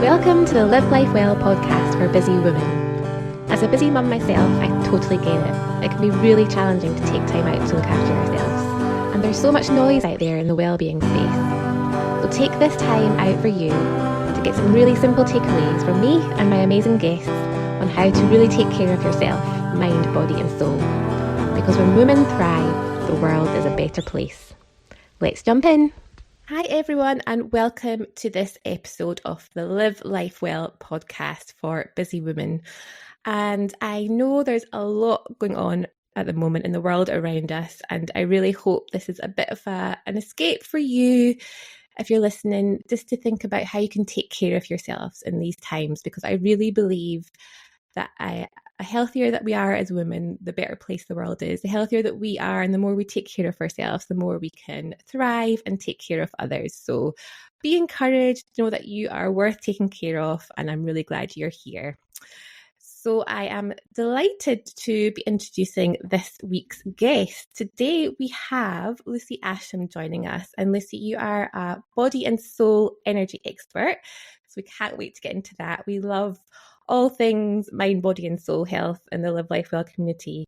Welcome to the Live Life Well podcast for busy women. As a busy mum myself, I totally get it. It can be really challenging to take time out to look after ourselves. And there's so much noise out there in the wellbeing space. So take this time out for you to get some really simple takeaways from me and my amazing guests on how to really take care of yourself, mind, body and soul. Because when women thrive, the world is a better place. Let's jump in. Hi everyone and welcome to this episode of the Live Life Well podcast for busy women. And I know there's a lot going on at the moment in the world around us, and I really hope this is a bit of an escape for you if you're listening, just to think about how you can take care of yourselves in these times, because I really believe that the healthier that we are as women, the better place the world is. The healthier that we are and the more we take care of ourselves, the more we can thrive and take care of others. So be encouraged, know that you are worth taking care of, and I'm really glad you're here. So I am delighted to be introducing this week's guest. Today we have Lucy Ascham joining us. And Lucy, you are a body and soul energy expert. So we can't wait to get into that. We love all things mind, body and soul health in the Live Life Well community.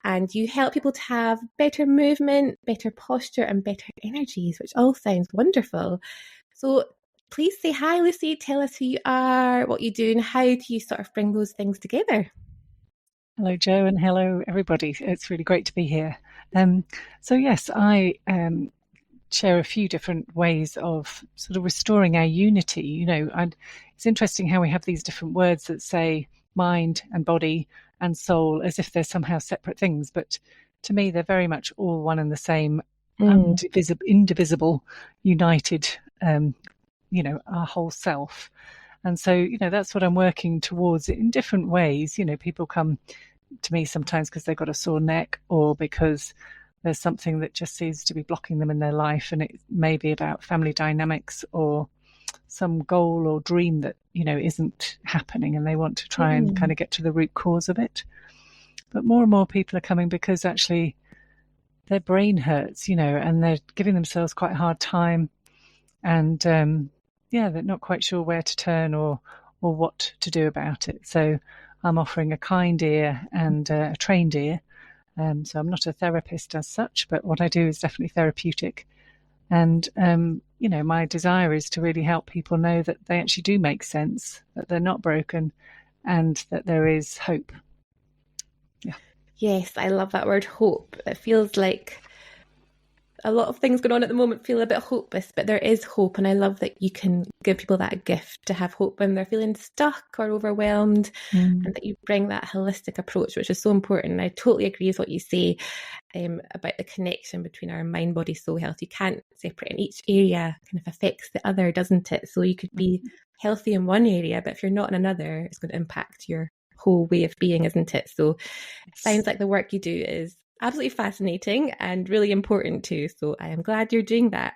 And you help people to have better movement, better posture and better energies, which all sounds wonderful. So please say hi, Lucy. Tell us who you are, what you do, and how do you sort of bring those things together? Hello, Jo, and hello, everybody. It's really great to be here. So yes, I share a few different ways of sort of restoring our unity. You know, and it's interesting how we have these different words that say mind and body and soul as if they're somehow separate things. But to me, they're very much all one and the same, indivisible, united, our whole self. And so, that's what I'm working towards in different ways. People come to me sometimes because they've got a sore neck or because there's something that just seems to be blocking them in their life. And it may be about family dynamics or some goal or dream that, isn't happening, and they want to try and kind of get to the root cause of it. But more and more people are coming because actually their brain hurts, and they're giving themselves quite a hard time. And they're not quite sure where to turn or what to do about it. So I'm offering a kind ear and a trained ear. So I'm not a therapist as such, but what I do is definitely therapeutic. And, my desire is to really help people know that they actually do make sense, that they're not broken, and that there is hope. Yeah. Yes, I love that word hope. It feels like a lot of things going on at the moment feel a bit hopeless, but there is hope. And I love that you can give people that gift to have hope when they're feeling stuck or overwhelmed, and that you bring that holistic approach, which is so important. And I totally agree with what you say about the connection between our mind, body, soul health. You can't separate, and each area kind of affects the other, doesn't it? So you could be healthy in one area, but if you're not in another, it's going to impact your whole way of being, isn't it? So it sounds like the work you do is absolutely fascinating and really important too. So I am glad you're doing that.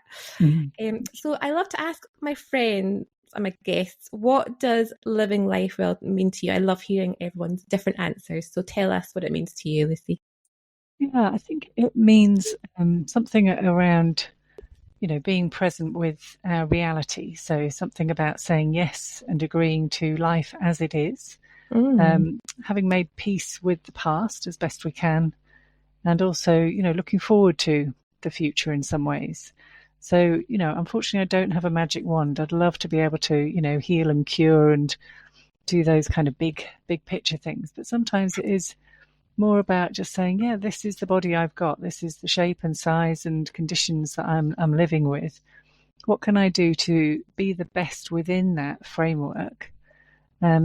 So I love to ask my friends and my guests, what does living life well mean to you? I love hearing everyone's different answers. So tell us what it means to you, Lucy. Yeah, I think it means something around, being present with our reality. So something about saying yes and agreeing to life as it is, having made peace with the past as best we can, and also, looking forward to the future in some ways. So, unfortunately, I don't have a magic wand. I'd love to be able to, heal and cure and do those kind of big picture things. But sometimes it is more about just saying, yeah, this is the body I've got. This is the shape and size and conditions that I'm living with. What can I do to be the best within that framework?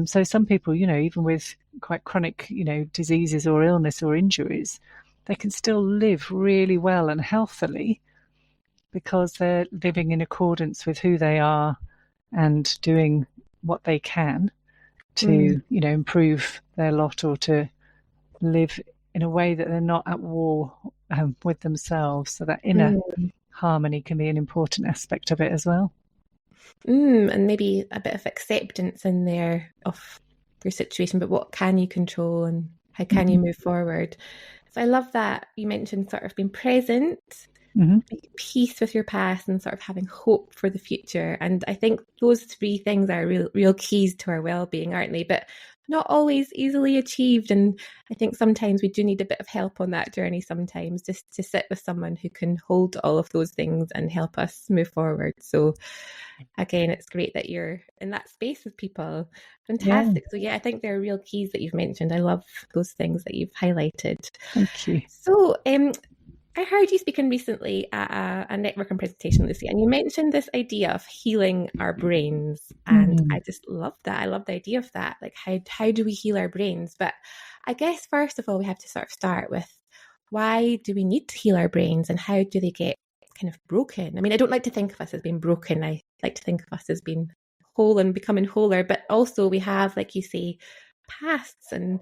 So some people, even with quite chronic, diseases or illness or injuries, they can still live really well and healthily because they're living in accordance with who they are and doing what they can to, improve their lot or to live in a way that they're not at war with themselves. So that inner harmony can be an important aspect of it as well. And maybe a bit of acceptance in there of your situation, but what can you control and how can you move forward? So I love that you mentioned sort of being present Mm-hmm. peace with your past, and sort of having hope for the future. And I think those three things are real keys to our well-being, aren't they? But not always easily achieved. And I think sometimes we do need a bit of help on that journey sometimes, just to sit with someone who can hold all of those things and help us move forward. So again, it's great that you're in that space with people. Yeah, Fantastic. So yeah, I think there are real keys that you've mentioned. I love those things that you've highlighted. thank you. So I heard you speaking recently at a networking presentation, Lucy, and you mentioned this idea of healing our brains. And I just love that. I love the idea of that. Like, how do we heal our brains? But I guess, first of all, we have to sort of start with, why do we need to heal our brains, and how do they get kind of broken? I mean, I don't like to think of us as being broken. I like to think of us as being whole and becoming wholer. But also we have, like you say, pasts and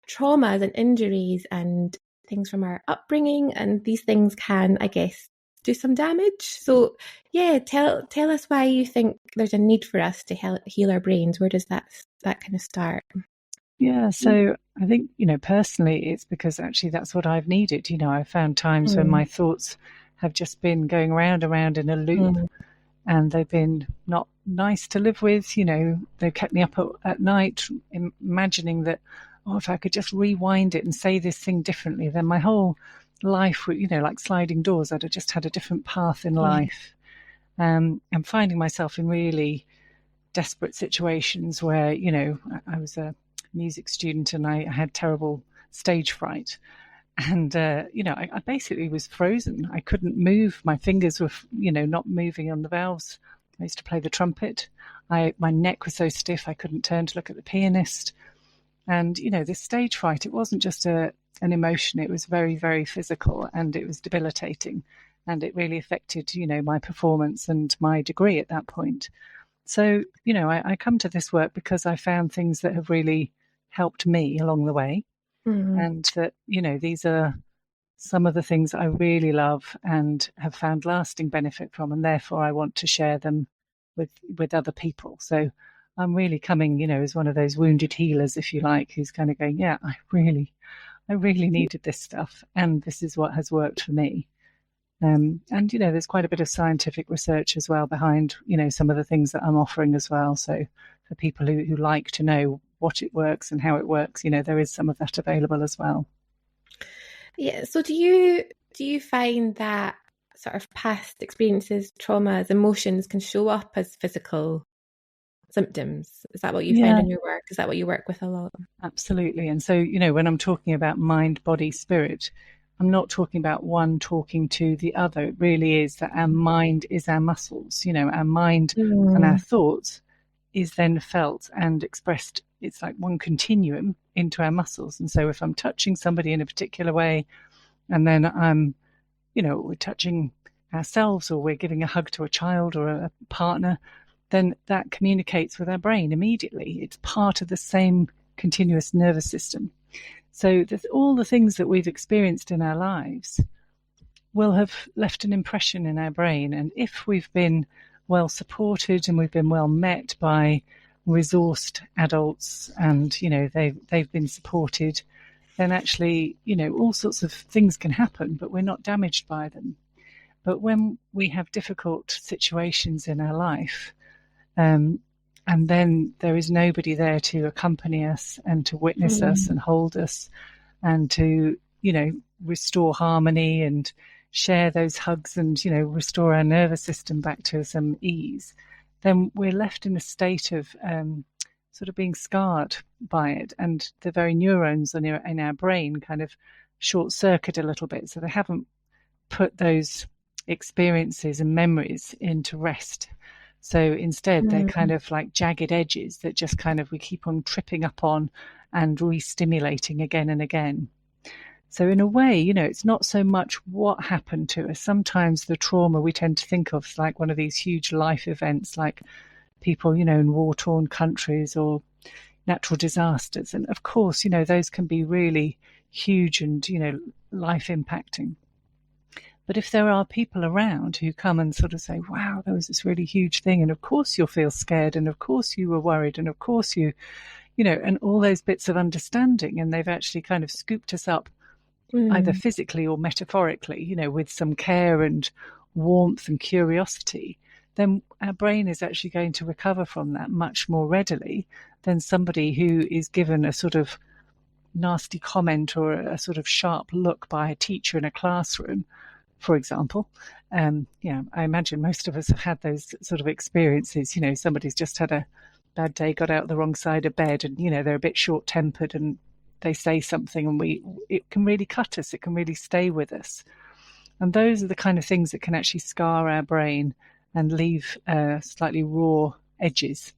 traumas and injuries and things from our upbringing, and these things can, I guess, do some damage. So yeah, tell us why you think there's a need for us to heal our brains. Where does that kind of start? Yeah, so I think, personally, it's because actually that's what I've needed. I've found times when my thoughts have just been going round and round in a loop, and they've been not nice to live with. They've kept me up at night imagining that, oh, if I could just rewind it and say this thing differently, then my whole life would, like sliding doors, I'd have just had a different path in life. I'm finding myself in really desperate situations where, I was a music student and I had terrible stage fright. And, I basically was frozen. I couldn't move. My fingers were, not moving on the valves. I used to play the trumpet. My neck was so stiff I couldn't turn to look at the pianist. And, this stage fright, it wasn't just an emotion. It was very, very physical, and it was debilitating. And it really affected, my performance and my degree at that point. So, I come to this work because I found things that have really helped me along the way. And that, these are some of the things I really love and have found lasting benefit from, and therefore I want to share them with other people. So I'm really coming, as one of those wounded healers, if you like, who's kind of going, yeah, I really needed this stuff, and this is what has worked for me. And, there's quite a bit of scientific research as well behind, some of the things that I'm offering as well. So for people who like to know what it works and how it works, there is some of that available as well. Yeah. So do you find that sort of past experiences, traumas, emotions can show up as physical symptoms? Is that what you find in your work? Is that what you work with a lot? Absolutely. And so, when I'm talking about mind, body, spirit, I'm not talking about one talking to the other. It really is that our mind is our muscles. Our mind and our thoughts is then felt and expressed. It's like one continuum into our muscles. And so if I'm touching somebody in a particular way, and then I'm, we're touching ourselves, or we're giving a hug to a child or a partner, then that communicates with our brain immediately. It's part of the same continuous nervous system. So all the things that we've experienced in our lives will have left an impression in our brain. And if we've been well supported and we've been well met by resourced adults, and they've been supported, then actually all sorts of things can happen, but we're not damaged by them. But when we have difficult situations in our life, and then there is nobody there to accompany us and to witness us and hold us and to, restore harmony and share those hugs and, restore our nervous system back to some ease, then we're left in a state of sort of being scarred by it. And the very neurons in our brain kind of short circuit a little bit. So they haven't put those experiences and memories into rest. So instead, they're kind of like jagged edges that just kind of we keep on tripping up on and re-stimulating again and again. So in a way, it's not so much what happened to us. Sometimes the trauma we tend to think of like one of these huge life events, like people, in war-torn countries or natural disasters. And of course, those can be really huge and, life impacting. But if there are people around who come and sort of say, wow, there was this really huge thing, and of course you'll feel scared, and of course you were worried, and of course and all those bits of understanding, and they've actually kind of scooped us up either physically or metaphorically, with some care and warmth and curiosity, then our brain is actually going to recover from that much more readily than somebody who is given a sort of nasty comment or a sort of sharp look by a teacher in a classroom, for example. I imagine most of us have had those sort of experiences. Somebody's just had a bad day, got out the wrong side of bed, and they're a bit short-tempered, and they say something, and it can really cut us. It can really stay with us, and those are the kind of things that can actually scar our brain and leave slightly raw edges.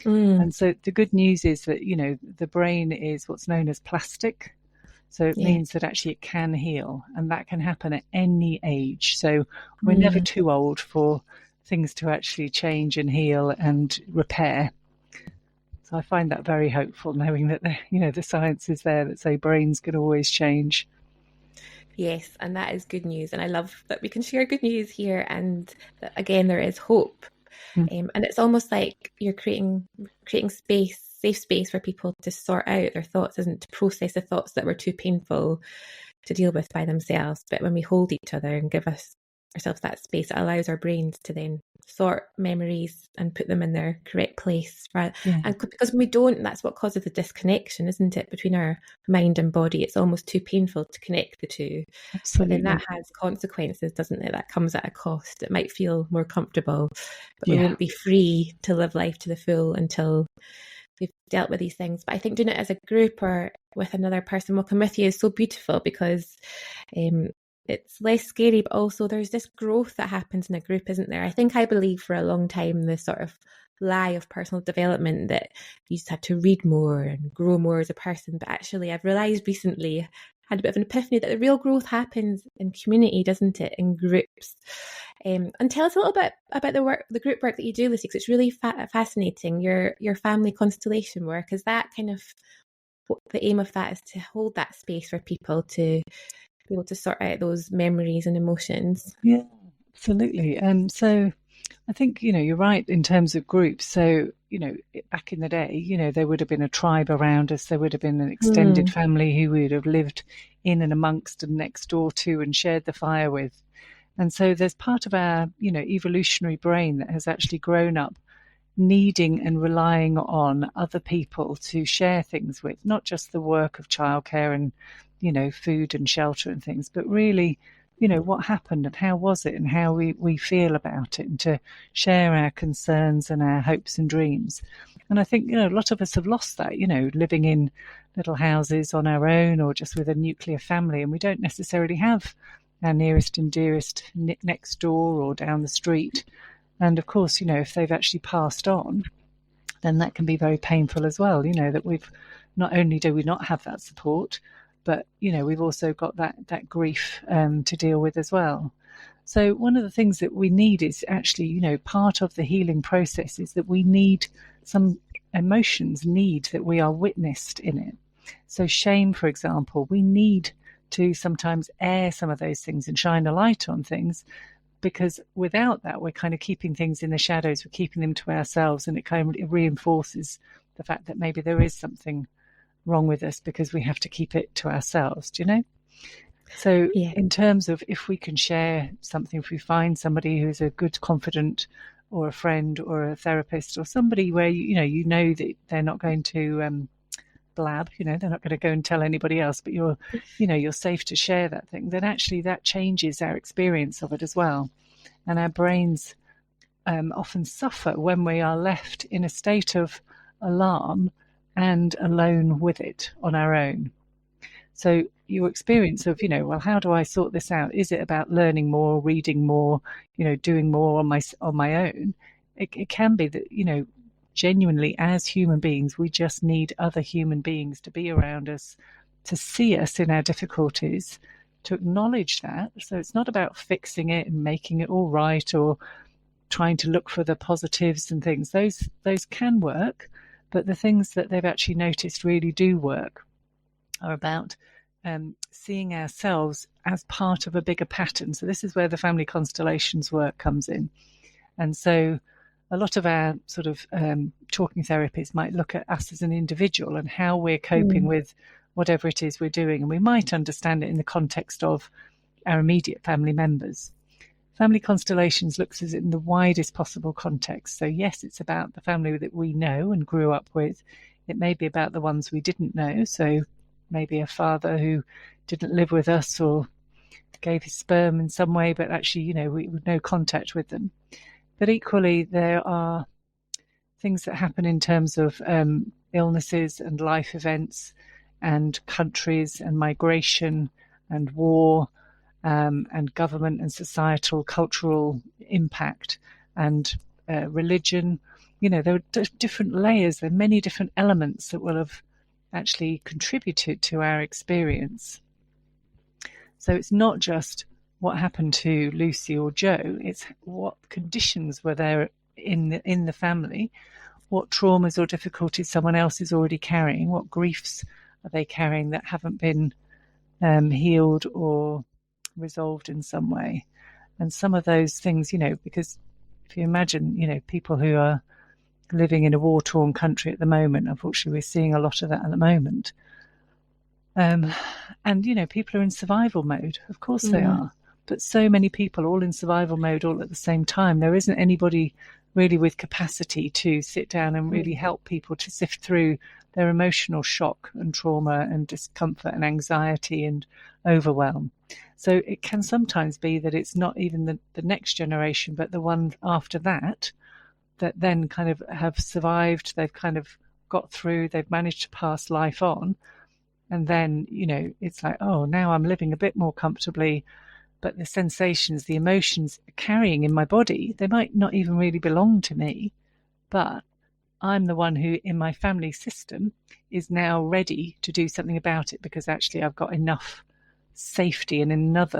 And so the good news is that the brain is what's known as plastic. So it means that actually it can heal, and that can happen at any age. So we're never too old for things to actually change and heal and repair. So I find that very hopeful, knowing that the science is there that say brains can always change. Yes, and that is good news. And I love that we can share good news here, and that, again, there is hope. And it's almost like you're creating safe space for people to sort out their thoughts, isn't to process the thoughts that were too painful to deal with by themselves. But when we hold each other and give ourselves that space, it allows our brains to then sort memories and put them in their correct place. Right? Yeah. And because when we don't, that's what causes the disconnection, isn't it, between our mind and body? It's almost too painful to connect the two. Absolutely. But then that has consequences, doesn't it? That comes at a cost. It might feel more comfortable, but we won't be free to live life to the full until we've dealt with these things. But I think doing it as a group or with another person walking with you is so beautiful, because it's less scary, but also there's this growth that happens in a group, isn't there? I believe for a long time the sort of lie of personal development that you just had to read more and grow more as a person. But actually I've realised recently, had a bit of an epiphany, that the real growth happens in community, doesn't it? In groups. And tell us a little bit about the group work that you do, Lucy, because it's really fascinating. Your family constellation work, is that kind of what the aim of that is, to hold that space for people to be able to sort out those memories and emotions? Yeah, absolutely. So I think, you're right in terms of groups. So, back in the day, there would have been a tribe around us. There would have been an extended family who we would have lived in and amongst and next door to and shared the fire with. And so there's part of our, evolutionary brain that has actually grown up needing and relying on other people to share things with, not just the work of childcare and, food and shelter and things, but really, what happened and how was it and how we feel about it, and to share our concerns and our hopes and dreams. And I think, a lot of us have lost that, living in little houses on our own or just with a nuclear family, and we don't necessarily have our nearest and dearest next door or down the street. And of course, if they've actually passed on, then that can be very painful as well, that we've not only do we not have that support, but, we've also got that grief to deal with as well. So one of the things that we need is actually, part of the healing process is that we need some emotions need that we are witnessed in it. So shame, for example, we need to sometimes air some of those things and shine a light on things, because without that, we're kind of keeping things in the shadows, we're keeping them to ourselves, and it kind of reinforces the fact that maybe there is something wrong with us because we have to keep it to ourselves, So in terms of if we can share something, if we find somebody who's a good confidant or a friend or a therapist or somebody where you know that they're not going to blab, they're not going to go and tell anybody else, but you're safe to share that thing, then actually that changes our experience of it as well. And our brains often suffer when we are left in a state of alarm and alone with it on our own. So your experience of, well, how do I sort this out? Is it about learning more, reading more, doing more on my own? It can be that, genuinely as human beings, we just need other human beings to be around us, to see us in our difficulties, to acknowledge that. So it's not about fixing it and making it all right or trying to look for the positives and things. Those can work, but the things that they've actually noticed really do work are about seeing ourselves as part of a bigger pattern. So this is where the family constellations work comes in. And so a lot of our sort of talking therapies might look at us as an individual and how we're coping with whatever it is we're doing. And we might understand it in the context of our immediate family members. Family constellations looks at it in the widest possible context. So yes, it's about the family that we know and grew up with. It may be about the ones we didn't know. So maybe a father who didn't live with us or gave his sperm in some way, but actually, we had no contact with them. But equally, there are things that happen in terms of illnesses and life events and countries and migration and war and government and societal, cultural impact and religion. There are different layers. There are many different elements that will have actually contributed to our experience. So it's not just what happened to Lucy or Joe, it's what conditions were there in the family, what traumas or difficulties someone else is already carrying, what griefs are they carrying that haven't been healed or resolved in some way. And some of those things, because if you imagine, people who are living in a war-torn country at the moment, unfortunately we're seeing a lot of that at the moment. And, people are in survival mode. Of course they are. But so many people all in survival mode all at the same time. There isn't anybody really with capacity to sit down and really help people to sift through their emotional shock and trauma and discomfort and anxiety and overwhelm. So it can sometimes be that it's not even the next generation, but the one after that then kind of have survived. They've kind of got through, they've managed to pass life on. And then, it's like, oh, now I'm living a bit more comfortably, but the sensations, the emotions carrying in my body, they might not even really belong to me, but I'm the one who, in my family system, is now ready to do something about it because actually I've got enough safety and enough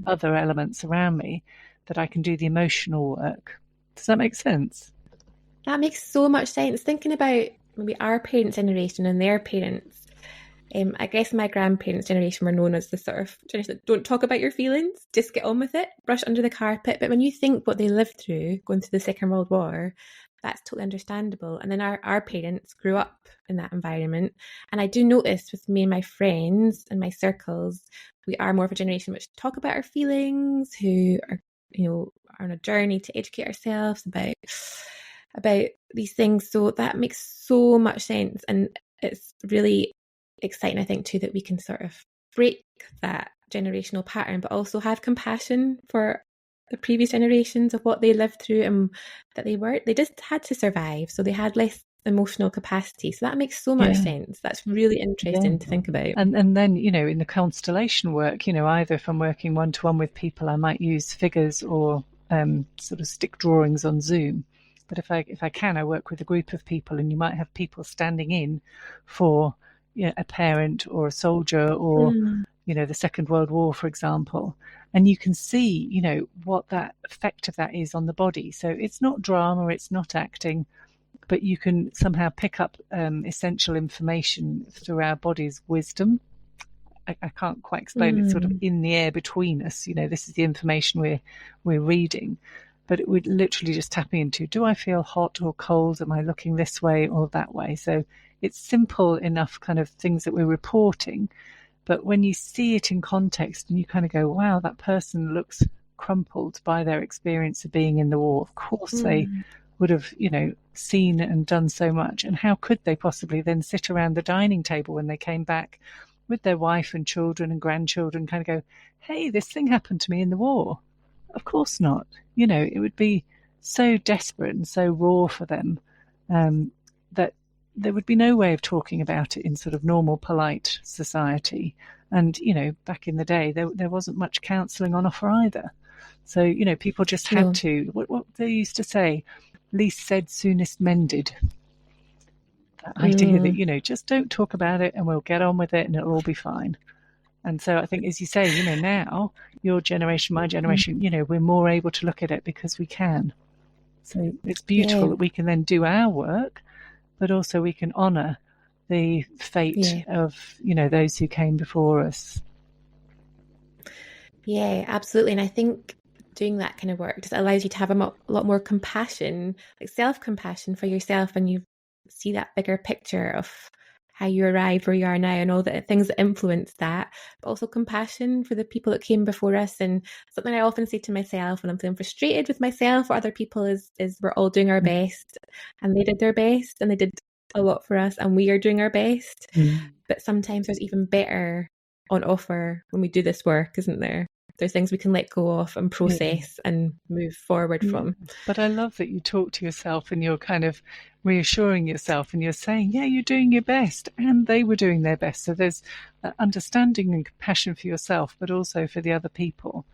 other elements around me that I can do the emotional work. Does that make sense? That makes so much sense. Thinking about maybe our parents' generation and their parents, I guess my grandparents' generation were known as the sort of generation that don't talk about your feelings, just get on with it, brush under the carpet. But when you think what they lived through, going through the Second World War, that's totally understandable. And then our parents grew up in that environment. And I do notice with me and my friends and my circles, we are more of a generation which talk about our feelings, who are, are on a journey to educate ourselves about these things. So that makes so much sense. And it's really exciting, I think, too, that we can sort of break that generational pattern, but also have compassion for the previous generations of what they lived through and that they just had to survive. So they had less emotional capacity. So that makes so much sense. That's really interesting to think about. And then, in the constellation work, either if I'm working one-to-one with people, I might use figures or sort of stick drawings on Zoom. But if I can, I work with a group of people, and you might have people standing in for a parent or a soldier or, the Second World War, for example. And you can see, what that effect of that is on the body. So it's not drama, it's not acting, but you can somehow pick up essential information through our body's wisdom. I can't quite explain. It's sort of in the air between us. This is the information we're reading. But it would literally just tap into, do I feel hot or cold? Am I looking this way or that way? So it's simple enough kind of things that we're reporting. But when you see it in context and you kind of go, wow, that person looks crumpled by their experience of being in the war. Of course they would have, seen and done so much. And how could they possibly then sit around the dining table when they came back with their wife and children and grandchildren, kind of go, hey, this thing happened to me in the war? Of course not. It would be so desperate and so raw for them that there would be no way of talking about it in sort of normal, polite society. And, back in the day, there wasn't much counselling on offer either. So, people just had to, what they used to say, least said, soonest mended. That idea that, just don't talk about it and we'll get on with it and it'll all be fine. And so I think, as you say, now your generation, my generation, we're more able to look at it because we can. So it's beautiful that we can then do our work, but also we can honour the fate of, those who came before us. Yeah, absolutely. And I think doing that kind of work just allows you to have a lot more compassion, like self-compassion for yourself, and you see that bigger picture of how you arrived where you are now and all the things that influenced that, but also compassion for the people that came before us. And something I often say to myself when I'm feeling frustrated with myself or other people is we're all doing our best, and they did their best and they did a lot for us, and we are doing our best. But sometimes there's even better on offer when we do this work, isn't there? There's things we can let go of and process and move forward from. But I love that you talk to yourself and you're kind of reassuring yourself and you're saying, yeah, you're doing your best, and they were doing their best. So there's understanding and compassion for yourself, but also for the other people.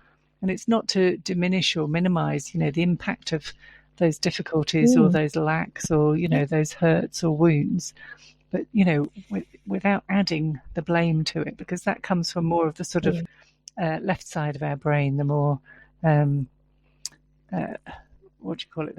And it's not to diminish or minimize, the impact of those difficulties or those lacks or, those hurts or wounds. But, without adding the blame to it, because that comes from more of the sort of left side of our brain, the more, the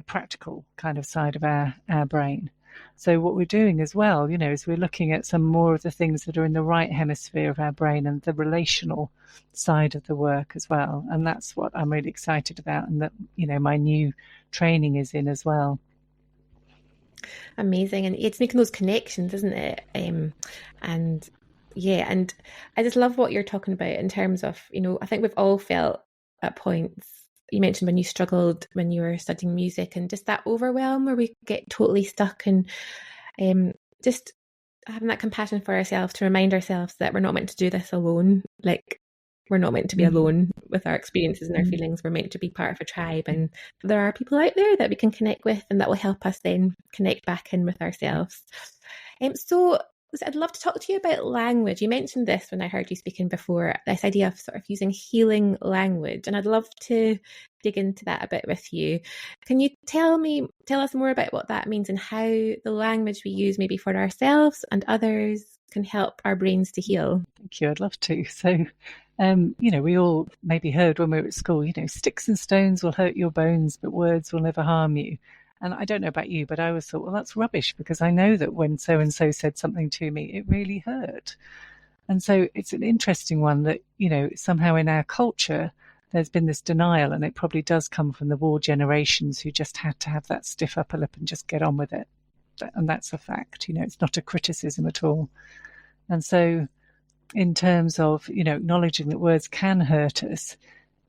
practical kind of side of our brain. So what we're doing as well, is we're looking at some more of the things that are in the right hemisphere of our brain and the relational side of the work as well. And that's what I'm really excited about, and that, my new training is in as well. Amazing. And it's making those connections, isn't it? And I just love what you're talking about in terms of, I think we've all felt at points. You mentioned when you struggled when you were studying music, and just that overwhelm where we get totally stuck, and just having that compassion for ourselves to remind ourselves that we're not meant to do this alone. Like, we're not meant to be alone with our experiences and our feelings. We're meant to be part of a tribe, and there are people out there that we can connect with, and that will help us then connect back in with ourselves. So I'd love to talk to you about language. You mentioned this when I heard you speaking before, this idea of sort of using healing language, and I'd love to dig into that a bit with you. Can you tell us more about what that means and how the language we use maybe for ourselves and others can help our brains to heal? Thank you. I'd love to. So, we all maybe heard when we were at school, sticks and stones will hurt your bones, but words will never harm you. And I don't know about you, but I always thought, well, that's rubbish, because I know that when so-and-so said something to me, it really hurt. And so it's an interesting one that, somehow in our culture, there's been this denial, and it probably does come from the war generations who just had to have that stiff upper lip and just get on with it. And that's a fact, it's not a criticism at all. And so in terms of, acknowledging that words can hurt us,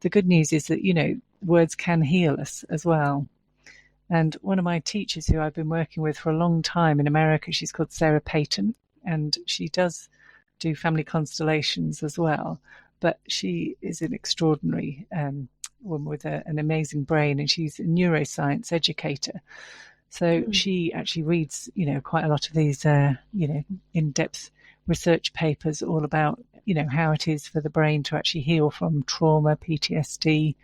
the good news is that, words can heal us as well. And one of my teachers who I've been working with for a long time in America, she's called Sarah Payton, and she does do family constellations as well. But she is an extraordinary woman with an amazing brain, and she's a neuroscience educator. So she actually reads, quite a lot of these, in-depth research papers all about, how it is for the brain to actually heal from trauma, PTSD,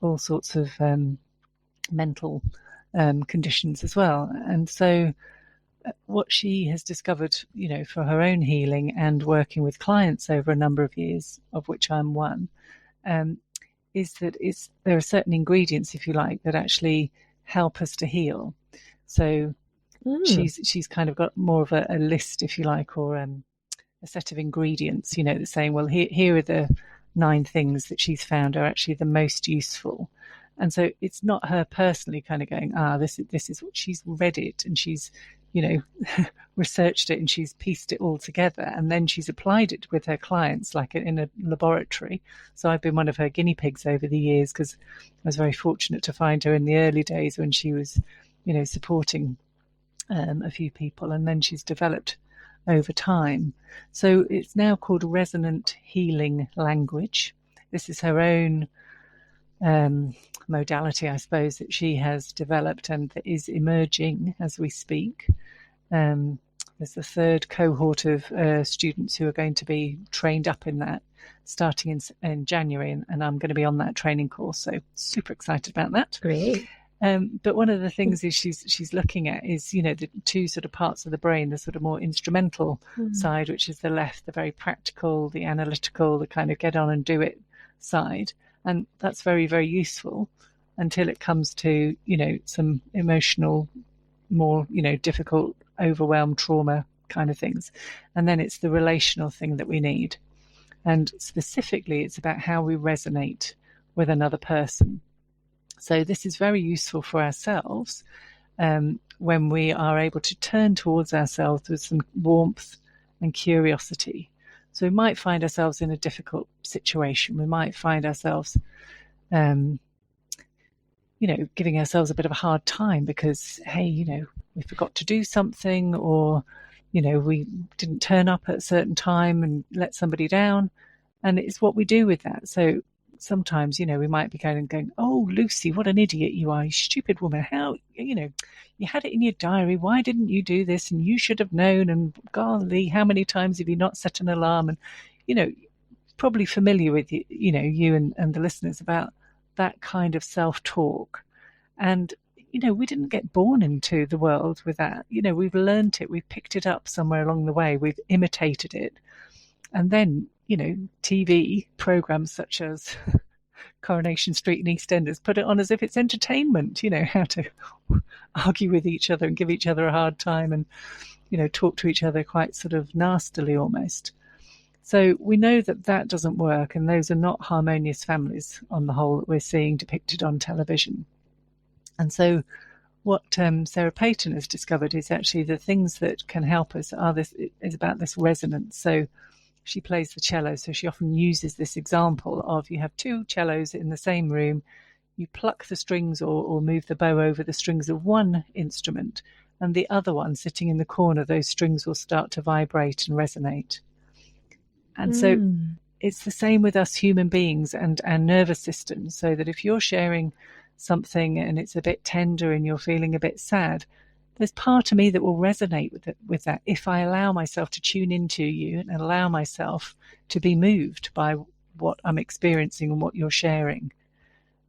all sorts of mental conditions as well. And so what she has discovered, for her own healing and working with clients over a number of years, of which I'm one, is that there are certain ingredients, if you like, that actually help us to heal. So she's kind of got more of a list, if you like, or a set of ingredients, that's saying, well, here are the 9 things that she's found are actually the most useful. And so it's not her personally kind of going, this is what she's read it, and she's, researched it, and she's pieced it all together, and then she's applied it with her clients like in a laboratory. So I've been one of her guinea pigs over the years, because I was very fortunate to find her in the early days when she was, supporting a few people, and then she's developed over time. So it's now called resonant healing language. This is her own modality, I suppose, that she has developed and that is emerging as we speak. There's the 3rd cohort of students who are going to be trained up in that starting in January, and I'm going to be on that training course, so super excited about that. Great. But one of the things is she's looking at is, the 2 sort of parts of the brain, the sort of more instrumental side, which is the left, the very practical, the analytical, the kind of get on and do it side. And that's very, very useful until it comes to, some emotional, more, difficult, overwhelmed, trauma kind of things. And then it's the relational thing that we need. And specifically, it's about how we resonate with another person. So this is very useful for ourselves, when we are able to turn towards ourselves with some warmth and curiosity. So we might find ourselves in a difficult situation. We might find ourselves, giving ourselves a bit of a hard time because, hey, we forgot to do something, or, we didn't turn up at a certain time and let somebody down. And it's what we do with that. So sometimes, we might be going, oh, Lucy, what an idiot you are, you stupid woman. How, you had it in your diary. Why didn't you do this? And you should have known. And golly, how many times have you not set an alarm? And, probably familiar with you and the listeners about that kind of self-talk. And, we didn't get born into the world with that. We've learned it. We've picked it up somewhere along the way. We've imitated it. And then, TV programs such as Coronation Street and EastEnders put it on as if it's entertainment, how to argue with each other and give each other a hard time and, talk to each other quite sort of nastily almost. So we know that doesn't work, and those are not harmonious families on the whole that we're seeing depicted on television. And so what Sarah Peyton has discovered is actually the things that can help us is about this resonance. So she plays the cello, so she often uses this example of you have two cellos in the same room, you pluck the strings or move the bow over the strings of one instrument, and the other one sitting in the corner, those strings will start to vibrate and resonate. And so it's the same with us human beings and our nervous system, so that if you're sharing something and it's a bit tender and you're feeling a bit sad, there's part of me that will resonate with that if I allow myself to tune into you and allow myself to be moved by what I'm experiencing and what you're sharing.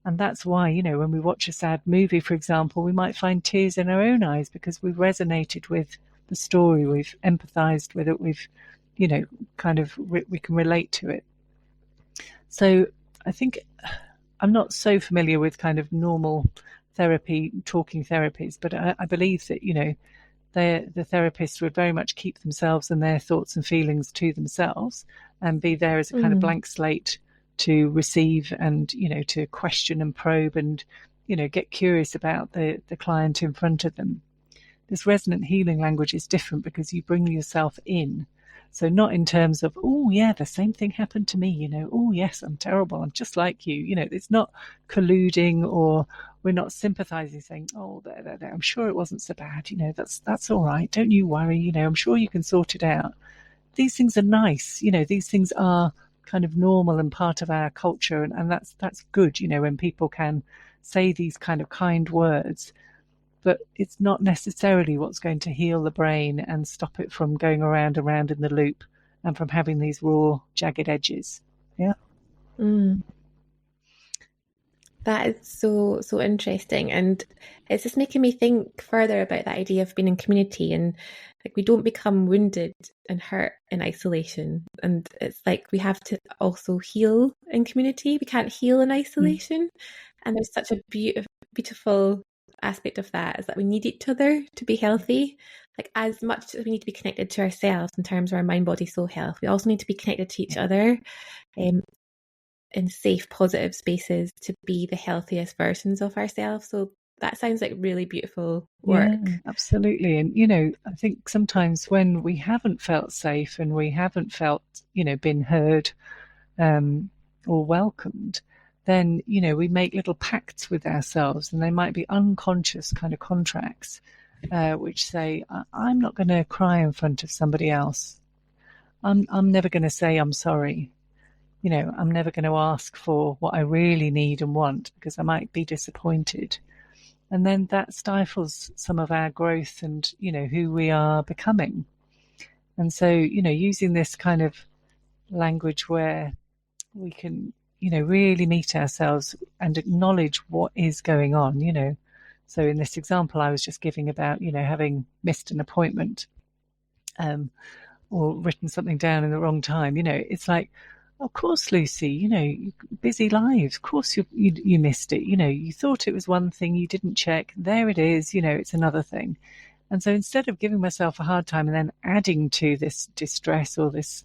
And that's why, when we watch a sad movie, for example, we might find tears in our own eyes because we've resonated with the story, we've empathized with it, we've, we can relate to it. So I think I'm not so familiar with kind of normal therapy, talking therapies, but I believe that, the therapists would very much keep themselves and their thoughts and feelings to themselves and be there as a kind of blank slate to receive and, to question and probe and, get curious about the client in front of them. This resonant healing language is different because you bring yourself in. So not in terms of, oh, yeah, the same thing happened to me, oh, yes, I'm terrible, I'm just like you. It's not colluding, or we're not sympathizing, saying, oh, there, I'm sure it wasn't so bad, that's all right, don't you worry, I'm sure you can sort it out. These things are nice, these things are kind of normal and part of our culture, and that's good, when people can say these kind of kind words. But it's not necessarily what's going to heal the brain and stop it from going around and around in the loop and from having these raw, jagged edges. Yeah. That is so interesting, and it's just making me think further about that idea of being in community, and like we don't become wounded and hurt in isolation, and it's like we have to also heal in community. We can't heal in isolation, and there's such a beautiful aspect of that is that we need each other to be healthy. Like as much as we need to be connected to ourselves in terms of our mind, body, soul health, we also need to be connected to each other in safe, positive spaces to be the healthiest versions of ourselves. So that sounds like really beautiful work. Yeah, absolutely. And, I think sometimes when we haven't felt safe and we haven't felt, been heard or welcomed, then, we make little pacts with ourselves, and they might be unconscious kind of contracts, which say, I'm not going to cry in front of somebody else. I'm never going to say I'm sorry. I'm never going to ask for what I really need and want because I might be disappointed. And then that stifles some of our growth and, who we are becoming. And so, using this kind of language where we can, really meet ourselves and acknowledge what is going on, So in this example I was just giving about, having missed an appointment or written something down in the wrong time, it's like, of course, Lucy, busy lives. Of course you missed it. You thought it was one thing, you didn't check. There it is, it's another thing. And so instead of giving myself a hard time and then adding to this distress or this,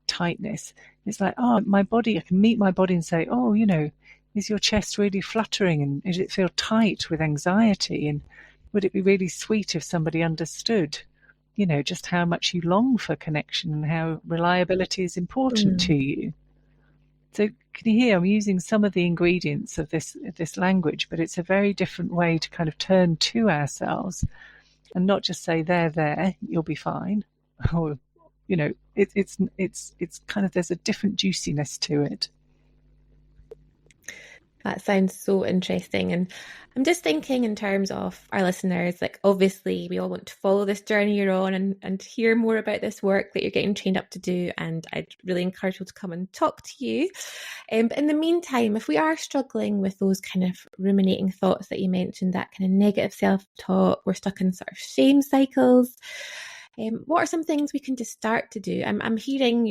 tightness, it's like, oh, my body, I can meet my body and say, oh, is your chest really fluttering, and does it feel tight with anxiety? And would it be really sweet if somebody understood, just how much you long for connection and how reliability is important to you? So can you hear I'm using some of the ingredients of this language, but it's a very different way to kind of turn to ourselves and not just say, there, you'll be fine. Or, it's kind of, there's a different juiciness to it. That sounds so interesting. And I'm just thinking in terms of our listeners, like obviously we all want to follow this journey you're on and hear more about this work that you're getting trained up to do. And I'd really encourage you to come and talk to you. But in the meantime, if we are struggling with those kind of ruminating thoughts that you mentioned, that kind of negative self-talk, we're stuck in sort of shame cycles. What are some things we can just start to do? I'm hearing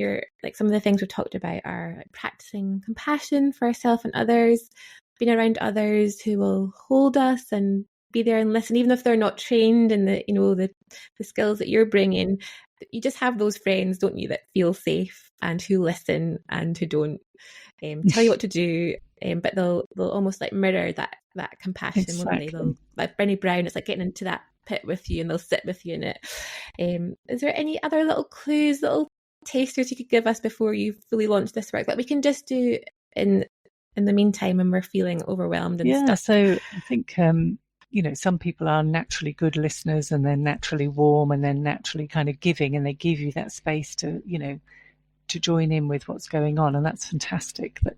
some of the things we talked about are practicing compassion for ourselves and others, being around others who will hold us and be there and listen, even if they're not trained in the skills that you're bringing. You just have those friends, don't you, that feel safe and who listen and who don't tell you what to do, but they'll almost like mirror that compassion, exactly. won't they? They'll, like Brené Brown, it's like getting into that pit with you and they'll sit with you in it. Is there any other little clues, little tasters you could give us before you fully launch this work that we can just do in the meantime when we're feeling overwhelmed and stuck? So I think some people are naturally good listeners and they're naturally warm and they're naturally kind of giving, and they give you that space to to join in with what's going on, and that's fantastic. That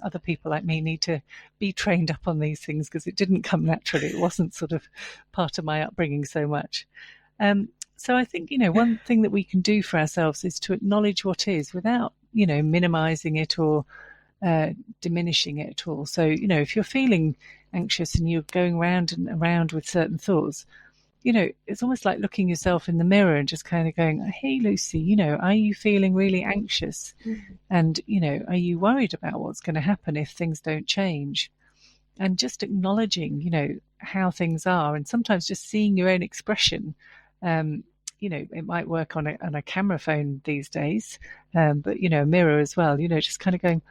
other people like me need to be trained up on these things because it didn't come naturally. It wasn't sort of part of my upbringing so much. So I think one thing that we can do for ourselves is to acknowledge what is without minimizing it or diminishing it at all. So if you're feeling anxious and you're going round and around with certain thoughts, it's almost like looking yourself in the mirror and just kind of going, hey, Lucy, are you feeling really anxious? Mm-hmm. And, are you worried about what's going to happen if things don't change? And just acknowledging, how things are, and sometimes just seeing your own expression. It might work on a camera phone these days, but, a mirror as well, just kind of going,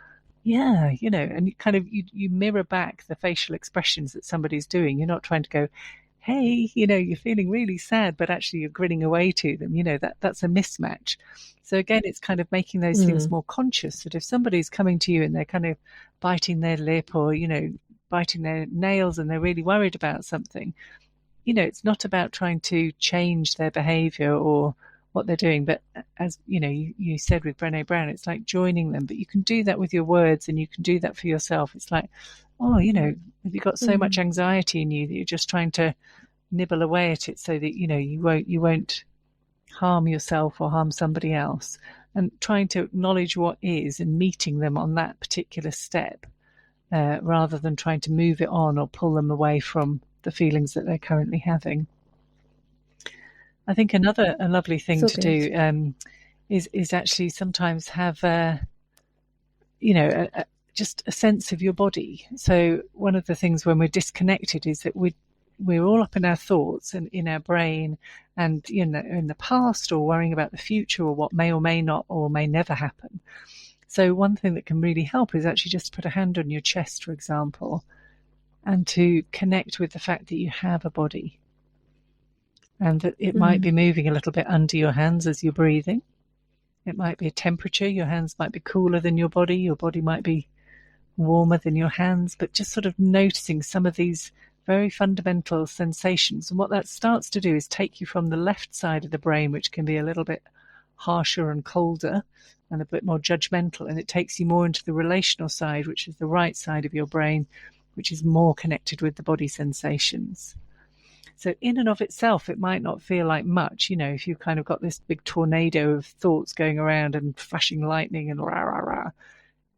yeah, and you kind of, you mirror back the facial expressions that somebody's doing. You're not trying to go, hey, you're feeling really sad, but actually you're grinning away to them. That's a mismatch. So again, it's kind of making those things more conscious, that if somebody's coming to you and they're kind of biting their lip or, biting their nails and they're really worried about something, it's not about trying to change their behavior or what they're doing. But as you said with Brené Brown, it's like joining them, but you can do that with your words and you can do that for yourself. It's like, oh, have you got so much anxiety in you that you're just trying to nibble away at it so that you won't harm yourself or harm somebody else, and trying to acknowledge what is and meeting them on that particular step, rather than trying to move it on or pull them away from the feelings that they're currently having. I think a lovely thing to do is actually sometimes have just a sense of your body. So one of the things when we're disconnected is that we're all up in our thoughts and in our brain and in the past, or worrying about the future or what may or may not or may never happen. So one thing that can really help is actually just put a hand on your chest, for example, and to connect with the fact that you have a body, and that it might be moving a little bit under your hands as you're breathing. It might be a temperature. Your hands might be cooler than your body might be warmer than your hands, but just sort of noticing some of these very fundamental sensations. And what that starts to do is take you from the left side of the brain, which can be a little bit harsher and colder and a bit more judgmental, and it takes you more into the relational side, which is the right side of your brain, which is more connected with the body sensations. So in and of itself, it might not feel like much, if you've kind of got this big tornado of thoughts going around and flashing lightning and rah, rah, rah.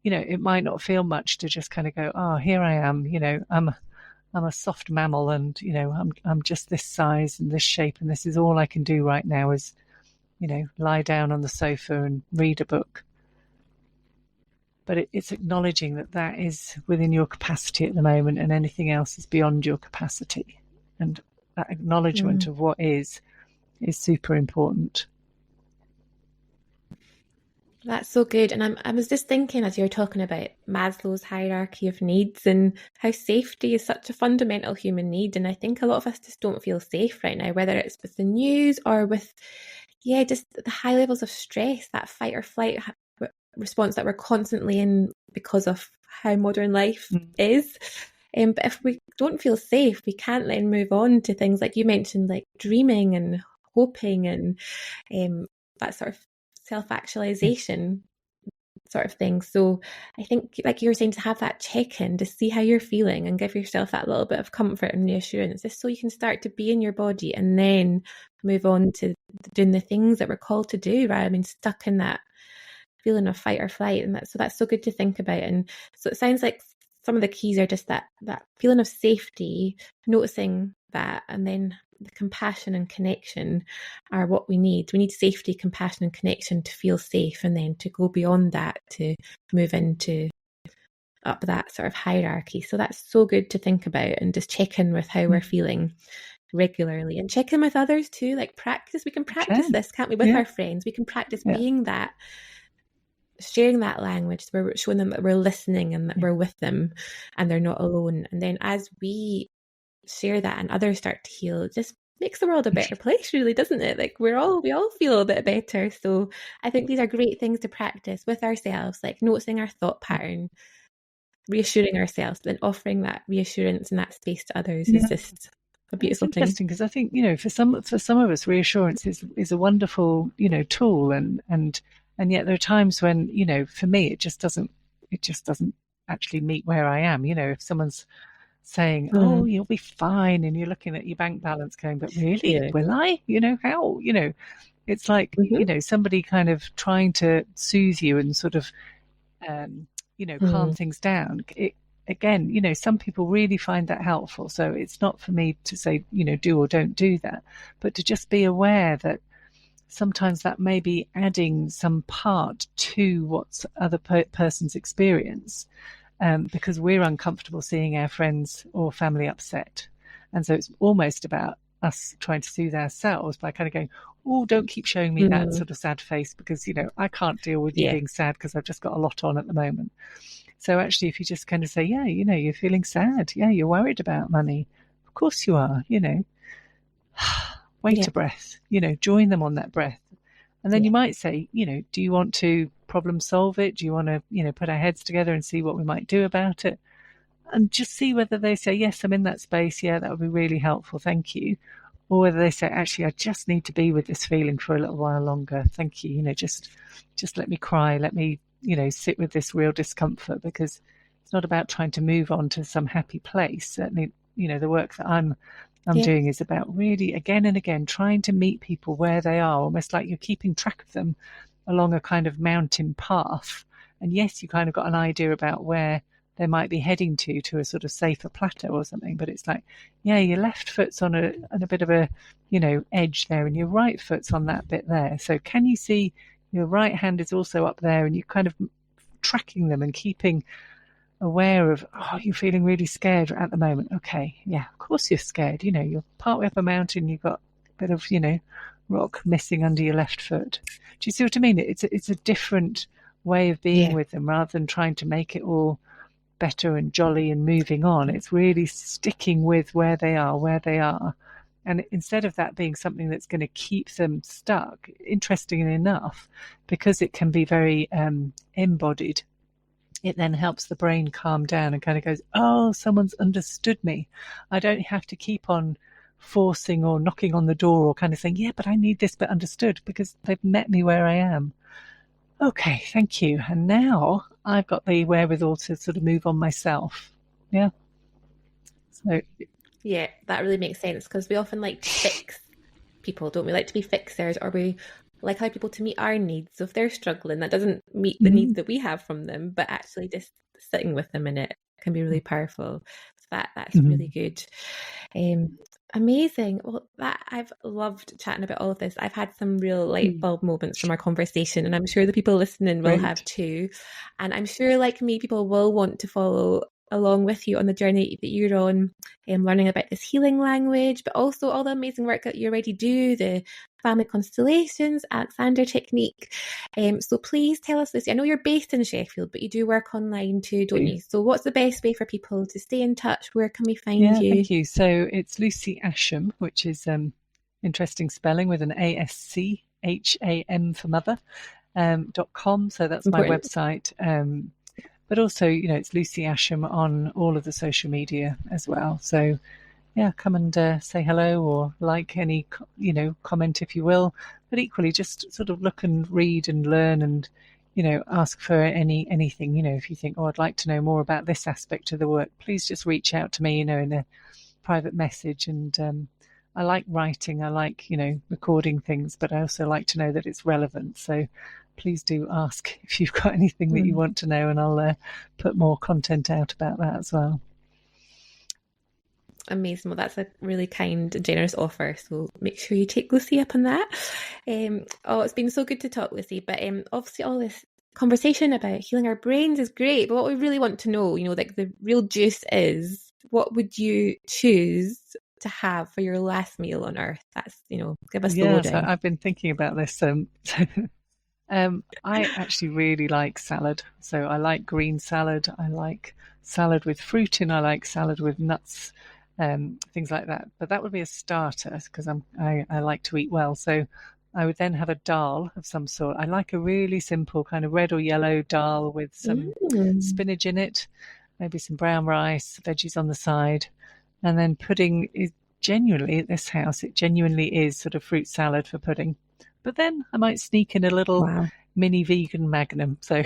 It might not feel much to just kind of go, oh, here I am, I'm a soft mammal, and I'm just this size and this shape, and this is all I can do right now is lie down on the sofa and read a book. But it's acknowledging that is within your capacity at the moment, and anything else is beyond your capacity. And that acknowledgement of what is super important. That's so good. And I was just thinking as you were talking about Maslow's hierarchy of needs and how safety is such a fundamental human need. And I think a lot of us just don't feel safe right now, whether it's with the news or with, yeah, just the high levels of stress, that fight or flight response that we're constantly in because of how modern life is. But if we don't feel safe, we can't then move on to things like you mentioned, like dreaming and hoping and that sort of self-actualization sort of thing. So I think, like you were saying, to have that check-in to see how you're feeling and give yourself that little bit of comfort and reassurance, just so you can start to be in your body and then move on to doing the things that we're called to do, rather than being stuck in that feeling of fight or flight. And that's so good to think about. And so it sounds like some of the keys are just that feeling of safety, noticing that, and then the compassion and connection are what we need. We need safety, compassion, and connection to feel safe, and then to go beyond that to move into up that sort of hierarchy. So that's so good to think about, and just check in with how we're feeling regularly, and check in with others too. Like practice, we can practice this, can't we, with our friends? We can practice being that, sharing that language, where we're showing them that we're listening and that we're with them and they're not alone. And then as we share that and others start to heal, it just makes the world a better place, really, doesn't it? Like we all feel a bit better. So I think these are great things to practice with ourselves, like noticing our thought pattern, reassuring ourselves, then offering that reassurance and that space to others is just a beautiful thing. It's interesting because I think, for some of us, reassurance is a wonderful, tool, and yet there are times when, for me, it just doesn't actually meet where I am. If someone's saying, "Oh, you'll be fine," and you're looking at your bank balance going, "But really, will I? How?" It's like, somebody kind of trying to soothe you and sort of, calm things down. Again, some people really find that helpful. So it's not for me to say, do or don't do that, but to just be aware that sometimes that may be adding some part to what's other person's experience, because we're uncomfortable seeing our friends or family upset. And so it's almost about us trying to soothe ourselves by kind of going, "Oh, don't keep showing me that sort of sad face, because, I can't deal with you being sad because I've just got a lot on at the moment." So actually, if you just kind of say, "Yeah, you're feeling sad. Yeah, you're worried about money. Of course you are, wait a breath, join them on that breath." And then you might say, "Do you want to problem solve it? Do you want to, put our heads together and see what we might do about it?" And just see whether they say, "Yes, I'm in that space. Yeah, that would be really helpful. Thank you." Or whether they say, "Actually, I just need to be with this feeling for a little while longer. Thank you. Just let me cry. Let me, sit with this real discomfort," because it's not about trying to move on to some happy place. Certainly, the work that I'm doing is about really, again and again, trying to meet people where they are, almost like you're keeping track of them along a kind of mountain path. And yes, you kind of got an idea about where they might be heading to a sort of safer plateau or something, but it's like, yeah, your left foot's on a bit of a, edge there, and your right foot's on that bit there. So can you see your right hand is also up there, and you're kind of tracking them and keeping aware of, "Oh, you're feeling really scared at the moment. Okay, yeah, of course you're scared. You're partway up a mountain, you've got a bit of, rock missing under your left foot." Do you see what I mean? It's a different way of being with them, rather than trying to make it all better and jolly and moving on. It's really sticking with where they are. And instead of that being something that's going to keep them stuck, interestingly enough, because it can be very embodied, it then helps the brain calm down and kind of goes, "Oh, someone's understood me. I don't have to keep on forcing or knocking on the door or kind of saying, 'Yeah, but I need this bit understood,' because they've met me where I am. Okay, thank you. And now I've got the wherewithal to sort of move on myself." Yeah. So Yeah, that really makes sense, because we often like to fix people, don't we? Like to be fixers, or we like how people to meet our needs. So if they're struggling, that doesn't meet the needs that we have from them, but actually just sitting with them in it can be really powerful. So that's really good. Amazing. Well, I've loved chatting about all of this. I've had some real light bulb moments from our conversation, and I'm sure the people listening will have too. And I'm sure, like me, people will want to follow along with you on the journey that you're on, learning about this healing language, but also all the amazing work that you already do, the family constellations, Alexander technique. So please tell us, Lucy, I know you're based in Sheffield, but you do work online too, don't you? So what's the best way for people to stay in touch? Where can we find you? Thank you. So it's Lucy Ascham, which is interesting spelling with an ASCHAM for mother, .com. So that's my website. But also, it's Lucy Ascham on all of the social media as well. So come and say hello or like any, comment if you will. But equally, just sort of look and read and learn and, ask for anything. If you think, I'd like to know more about this aspect of the work, please just reach out to me, in a private message. And I like writing. I like, recording things, but I also like to know that it's relevant. So please do ask if you've got anything that you want to know, and I'll put more content out about that as well. Amazing. Well, that's a really kind and generous offer. So make sure you take Lucy up on that. It's been so good to talk, Lucy. But obviously all this conversation about healing our brains is great. But what we really want to know, like the real juice is, what would you choose to have for your last meal on earth? That's, give us the lowdown. I've been thinking about this. I actually really like salad. So I like green salad. I like salad with fruit in. I like salad with nuts, things like that. But that would be a starter because I like to eat well. So I would then have a dal of some sort. I like a really simple kind of red or yellow dal with some spinach in it, maybe some brown rice, veggies on the side. And then pudding is genuinely, at this house, it genuinely is sort of fruit salad for pudding. But then I might sneak in a little mini vegan magnum. So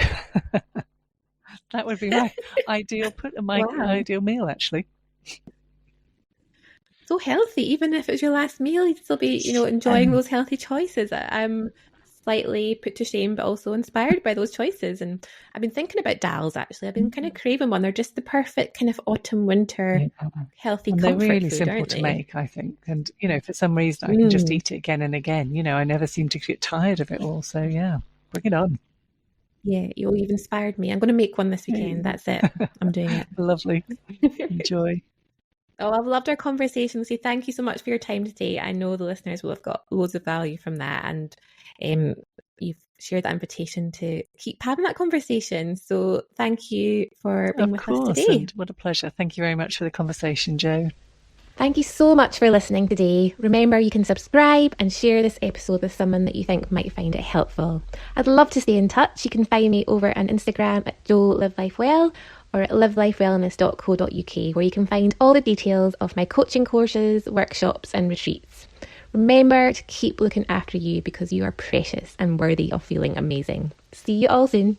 that would be my ideal ideal meal, actually. So healthy. Even if it's your last meal, you'd still be, enjoying those healthy choices. I'm slightly put to shame, but also inspired by those choices. And I've been thinking about dals, actually. I've been kind of craving one. They're just the perfect kind of autumn, winter, healthy comfort food. They're really simple to make, I think. And, for some reason, I can just eat it again and again. I never seem to get tired of it all. So, bring it on. Yeah, you've inspired me. I'm going to make one this weekend. That's it. I'm doing it. Lovely. Enjoy. I've loved our conversation, Lucy. Thank you so much for your time today. I know the listeners will have got loads of value from that, and you've shared that invitation to keep having that conversation. So thank you for being with us today. And what a pleasure. Thank you very much for the conversation, Jo. Thank you so much for listening today. Remember, you can subscribe and share this episode with someone that you think might find it helpful. I'd love to stay in touch. You can find me over on Instagram at Jo Live Life Well, or at livelifewellness.co.uk, where you can find all the details of my coaching courses, workshops and retreats. Remember to keep looking after you, because you are precious and worthy of feeling amazing. See you all soon.